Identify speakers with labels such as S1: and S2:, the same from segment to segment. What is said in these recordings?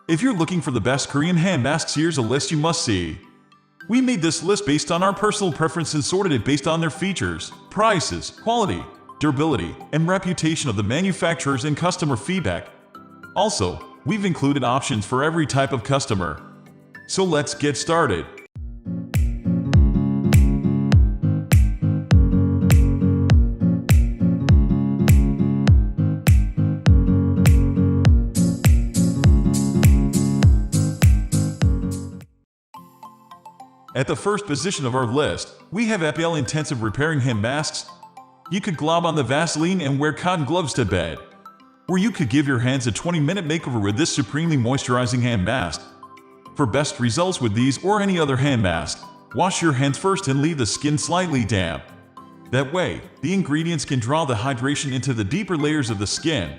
S1: If you're looking for the best Korean hand masks, here's a list you must see. We made this list based on our personal preference and sorted it based on their features, prices, quality, durability, and reputation of the manufacturers and customer feedback. Also, we've included options for every type of customer. So let's get started. At the first position of our list, we have Epielle Intensive Repairing Hand Masks. You could glob on the Vaseline and wear cotton gloves to bed. Or you could give your hands a 20-minute makeover with this supremely moisturizing hand mask. For best results with these or any other hand mask, wash your hands first and leave the skin slightly damp. That way, the ingredients can draw the hydration into the deeper layers of the skin.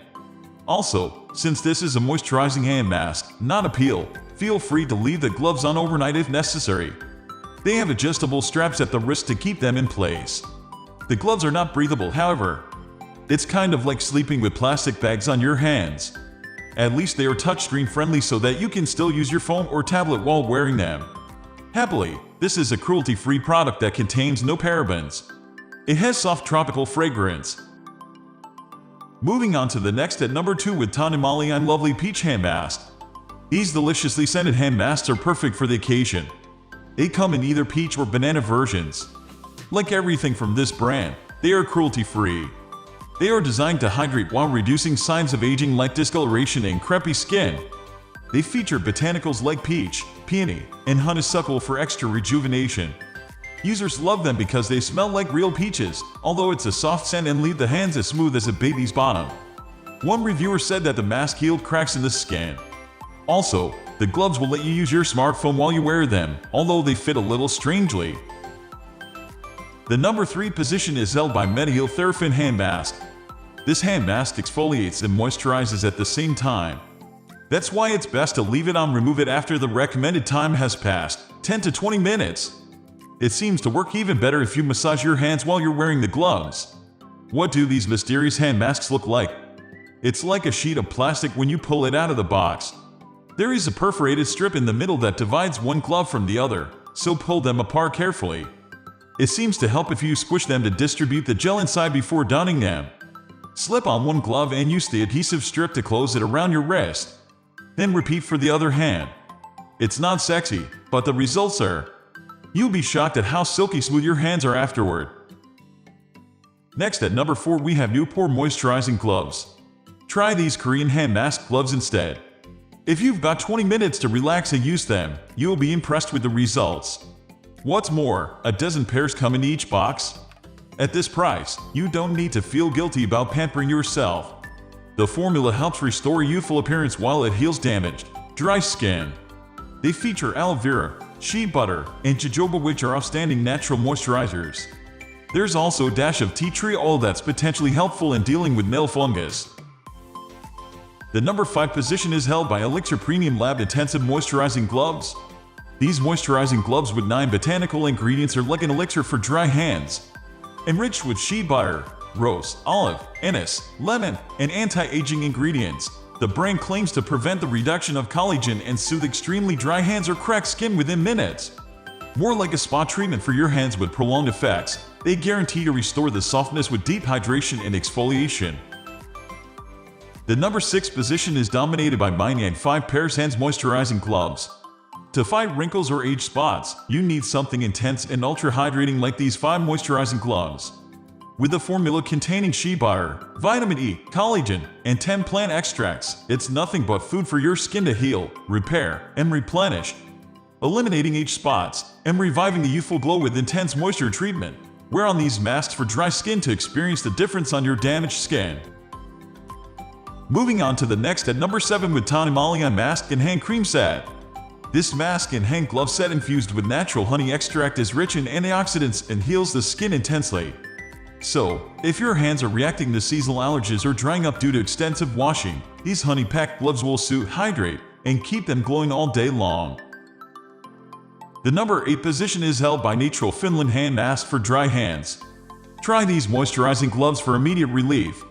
S1: Also, since this is a moisturizing hand mask, not a peel, feel free to leave the gloves on overnight if necessary. They have adjustable straps at the wrist to keep them in place. The gloves are not breathable, however. It's kind of like sleeping with plastic bags on your hands. At least they are touchscreen friendly so that you can still use your phone or tablet while wearing them. Happily, this is a cruelty-free product that contains no parabens. It has soft tropical fragrance. Moving on to the next at number 2 with Tonymoly and Lovely Peach Hand Mask. These deliciously scented hand masks are perfect for the occasion. They come in either peach or banana versions. Like everything from this brand, they are cruelty-free. They are designed to hydrate while reducing signs of aging like discoloration and crepey skin. They feature botanicals like peach, peony, and honeysuckle for extra rejuvenation. Users love them because they smell like real peaches, although it's a soft scent and leave the hands as smooth as a baby's bottom. One reviewer said that the mask healed cracks in the skin. Also, the gloves will let you use your smartphone while you wear them, although they fit a little strangely. The number 3 position is held by Mediheal Therofin Hand Mask. This hand mask exfoliates and moisturizes at the same time. That's why it's best to leave it on, remove it after the recommended time has passed, 10 to 20 minutes. It seems to work even better if you massage your hands while you're wearing the gloves. What do these mysterious hand masks look like? It's like a sheet of plastic when you pull it out of the box. There is a perforated strip in the middle that divides one glove from the other, so pull them apart carefully. It seems to help if you squish them to distribute the gel inside before donning them. Slip on one glove and use the adhesive strip to close it around your wrist. Then repeat for the other hand. It's not sexy, but the results are. You'll be shocked at how silky smooth your hands are afterward. Next at number 4 we have Nu-Pore Moisturizing Gloves. Try these Korean hand mask gloves instead. If you've got 20 minutes to relax and use them, you'll be impressed with the results. What's more, a dozen pairs come in each box. At this price, you don't need to feel guilty about pampering yourself. The formula helps restore youthful appearance while it heals damaged, dry skin. They feature aloe vera, shea butter, and jojoba, which are outstanding natural moisturizers. There's also a dash of tea tree oil that's potentially helpful in dealing with nail fungus. The number 5 position is held by Elixir Premium Lab Intensive Moisturizing Gloves. These moisturizing gloves with 9 botanical ingredients are like an elixir for dry hands. Enriched with shea butter, rose, olive, anise, lemon, and anti-aging ingredients, the brand claims to prevent the reduction of collagen and soothe extremely dry hands or cracked skin within minutes. More like a spa treatment for your hands with prolonged effects, they guarantee to restore the softness with deep hydration and exfoliation. The number 6 position is dominated by MianYang 5 Pairs Hands Moisturizing Gloves. To fight wrinkles or age spots, you need something intense and ultra-hydrating like these 5 moisturizing gloves. With a formula containing shea butter, vitamin E, collagen, and 10 plant extracts, it's nothing but food for your skin to heal, repair, and replenish. Eliminating age spots and reviving the youthful glow with intense moisture treatment. Wear on these masks for dry skin to experience the difference on your damaged skin. Moving on to the next at number 7 with Tonymoly Mask and Hand Cream Set. This mask and hand glove set infused with natural honey extract is rich in antioxidants and heals the skin intensely. So, if your hands are reacting to seasonal allergies or drying up due to extensive washing, these honey-packed gloves will soothe, hydrate, and keep them glowing all day long. The number 8 position is held by Naturel Finland Hand Mask for dry hands. Try these moisturizing gloves for immediate relief.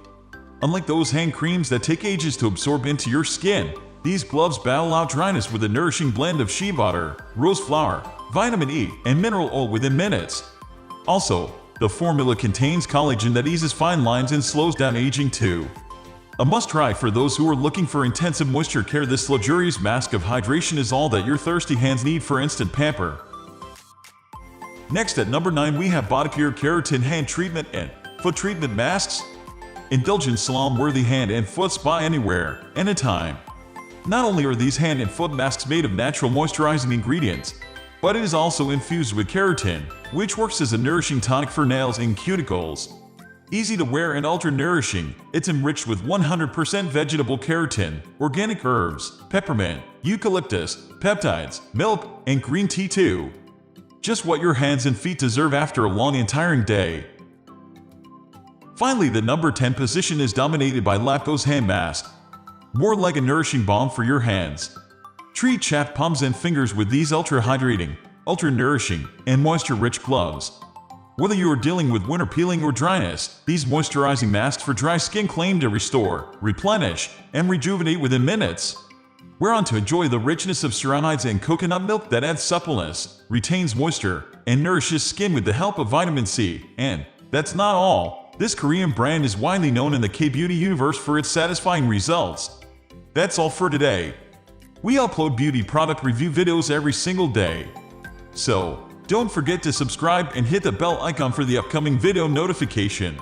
S1: Unlike those hand creams that take ages to absorb into your skin, These gloves battle out dryness with a nourishing blend of shea butter, rose flower, vitamin E, and mineral oil within minutes. Also, the formula contains collagen that eases fine lines and slows down aging too. A must-try for those who are looking for intensive moisture care. This luxurious mask of hydration is all that your thirsty hands need for instant pamper. Next at number 9 we have Bodipure Keratin Hand Treatment and Foot Treatment Masks. Indulgent salon-worthy hand and foot spa anywhere, anytime. Not only are these hand and foot masks made of natural moisturizing ingredients, but it is also infused with keratin, which works as a nourishing tonic for nails and cuticles. Easy to wear and ultra-nourishing, it's enriched with 100% vegetable keratin, organic herbs, peppermint, eucalyptus, peptides, milk, and green tea too. Just what your hands and feet deserve after a long and tiring day. Finally, the number 10 position is dominated by Lapcos Hand Mask. More like a nourishing balm for your hands. Treat chapped palms and fingers with these ultra-hydrating, ultra-nourishing, and moisture-rich gloves. Whether you are dealing with winter peeling or dryness, these moisturizing masks for dry skin claim to restore, replenish, and rejuvenate within minutes. We're on to enjoy the richness of ceramides and coconut milk that adds suppleness, retains moisture, and nourishes skin with the help of vitamin C. And that's not all. This Korean brand is widely known in the K-beauty universe for its satisfying results. That's all for today. We upload beauty product review videos every single day. So, don't forget to subscribe and hit the bell icon for the upcoming video notification.